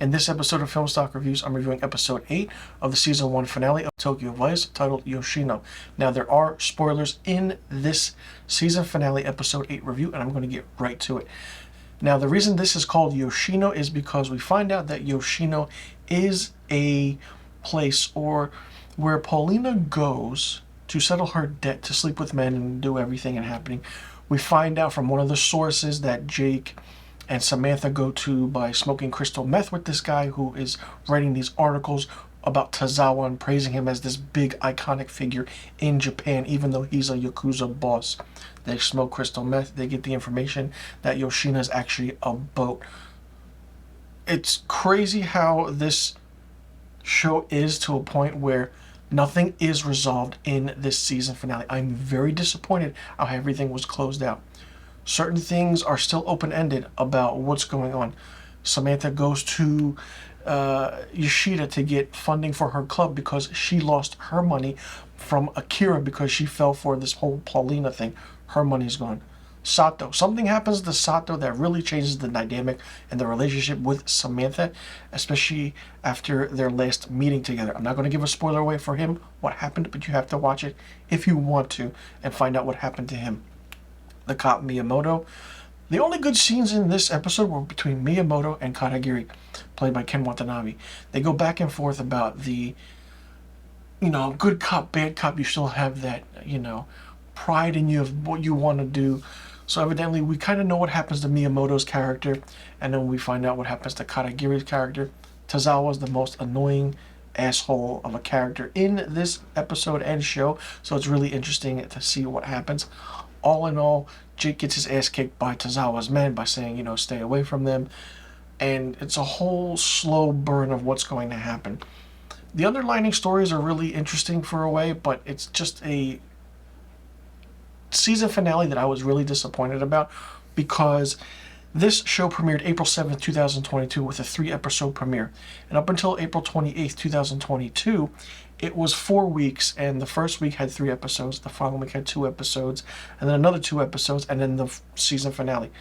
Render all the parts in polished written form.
In this episode of Film Stock Reviews, I'm reviewing episode 8 of the season 1 finale of Tokyo Vice, titled Yoshino. Now, there are spoilers in this season finale episode 8 review, and I'm going to get right to it. Now, the reason this is called Yoshino is because we find out that Yoshino is a place or where Paulina goes to settle her debt, to sleep with men and do everything and happening. We find out from one of the sources that Jake and Samantha go to by smoking crystal meth with this guy who is writing these articles about Tozawa and praising him as this big iconic figure in Japan, even though he's a Yakuza boss. They smoke crystal meth. They get the information that Yoshino is actually a boat. It's crazy how this show is, to a point where nothing is resolved in this season finale. I'm very disappointed how everything was closed out. Certain things are still open-ended about what's going on. Samantha goes to Yoshida to get funding for her club because she lost her money from Akira because she fell for this whole Paulina thing. Her money's gone. Sato. Something happens to Sato that really changes the dynamic and the relationship with Samantha, especially after their last meeting together. I'm not going to give a spoiler away for him, what happened, but you have to watch it if you want to and find out what happened to him. The cop Miyamoto. The only good scenes in this episode were between Miyamoto and Katagiri, played by Ken Watanabe. They go back and forth about the, good cop, bad cop. You still have that, pride in you of what you want to do. So evidently we kind of know what happens to Miyamoto's character, and then we find out what happens to Katagiri's character. Tozawa is the most annoying asshole of a character in this episode and show, so it's really interesting to see what happens. All in all, Jake gets his ass kicked by Tozawa's men by saying, stay away from them. And it's a whole slow burn of what's going to happen. The underlining stories are really interesting for a way, but it's just a season finale that I was really disappointed about, because this show premiered April 7th, 2022 with a 3-episode premiere. And up until April 28th, 2022, it was 4 weeks, and the first week had 3 episodes, the following week had 2 episodes, and then another 2 episodes, and then the season finale.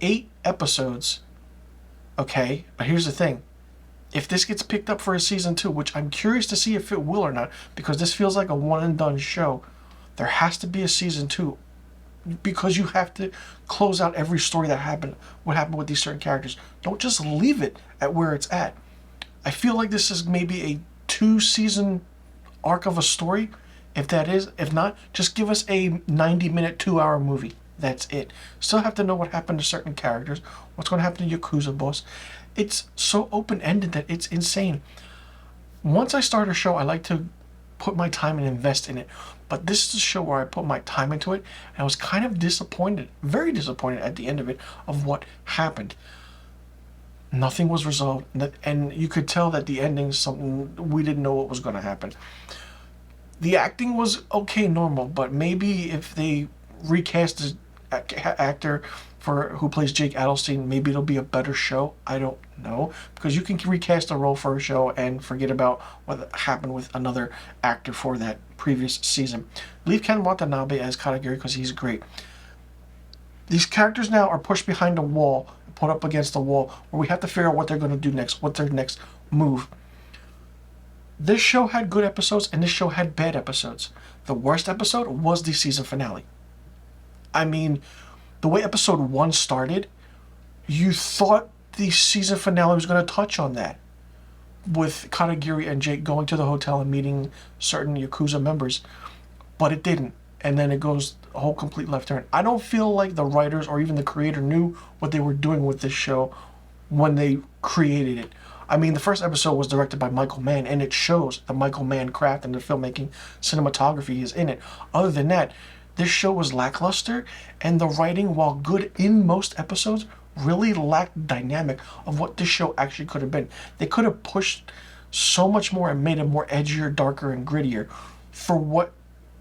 8 episodes, okay, but here's the thing. If this gets picked up for a season 2, which I'm curious to see if it will or not, because this feels like a one-and-done show, there has to be a season 2, because you have to close out every story that happened, what happened with these certain characters. Don't just leave it at where it's at. I feel like this is maybe a 2-season arc of a story, if that is. If not, just give us a 90-minute, 2-hour movie. That's it. Still have to know what happened to certain characters, what's going to happen to Yakuza boss. It's so open-ended that it's insane. Once I start a show, I like to put my time and invest in it. But this is a show where I put my time into it, and I was kind of disappointed, very disappointed at the end of it, of what happened. Nothing was resolved, and you could tell that the ending is something we didn't know what was going to happen. The acting was okay, normal, but maybe if they recast the actor who plays Jake Adelstein, maybe it'll be a better show. I don't know, because you can recast a role for a show and forget about what happened with another actor for that previous season. Leave Ken Watanabe as Katagiri because he's great. These characters now are pushed behind a wall, put up against the wall, where we have to figure out what they're going to do next, what's their next move. This show had good episodes, and this show had bad episodes. The worst episode was the season finale. I mean, the way episode 1 started, you thought the season finale was going to touch on that, with Katagiri and Jake going to the hotel and meeting certain Yakuza members, but it didn't. And then it goes a whole complete left turn. I don't feel like the writers or even the creator knew what they were doing with this show when they created it. I mean, the first episode was directed by Michael Mann, and it shows the Michael Mann craft and the filmmaking cinematography is in it. Other than that, this show was lackluster, and the writing, while good in most episodes, really lacked dynamic of what this show actually could have been. They could have pushed so much more and made it more edgier, darker, and grittier for what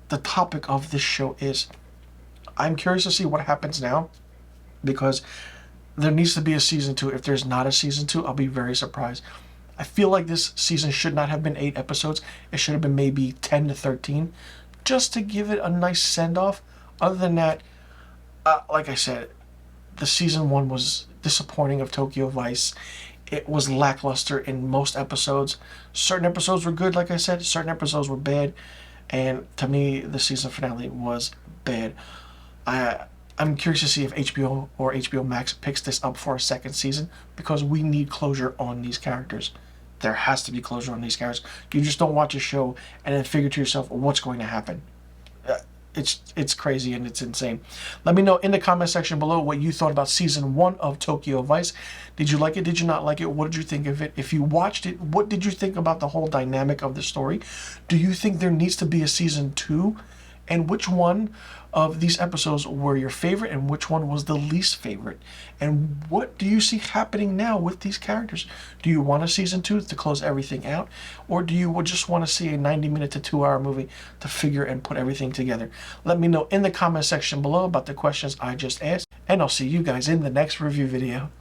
the topic of this show is. I'm curious to see what happens now, because there needs to be a season 2. If there's not a season 2, I'll be very surprised. I feel like this season should not have been 8 episodes. It should have been maybe 10 to 13, just to give it a nice send-off. Other than that, like I said, the season 1 was disappointing of Tokyo Vice. it was lackluster in most episodes. Certain episodes were good, like I said. Certain episodes were bad. And to me, the season finale was bad. I'm curious to see if HBO or HBO Max picks this up for a second season, because we need closure on these characters. There has to be closure on these characters. You just don't watch a show and then figure to yourself what's going to happen. It's crazy and it's insane. Let me know in the comment section below what you thought about season 1 of Tokyo Vice. Did you like it? Did you not like it? What did you think of it? If you watched it, what did you think about the whole dynamic of the story? Do you think there needs to be a season 2? And which one of these episodes were your favorite and which one was the least favorite? And what do you see happening now with these characters? Do you want a season 2 to close everything out? Or do you just want to see a 90-minute to 2-hour movie to figure and put everything together? Let me know in the comment section below about the questions I just asked, and I'll see you guys in the next review video.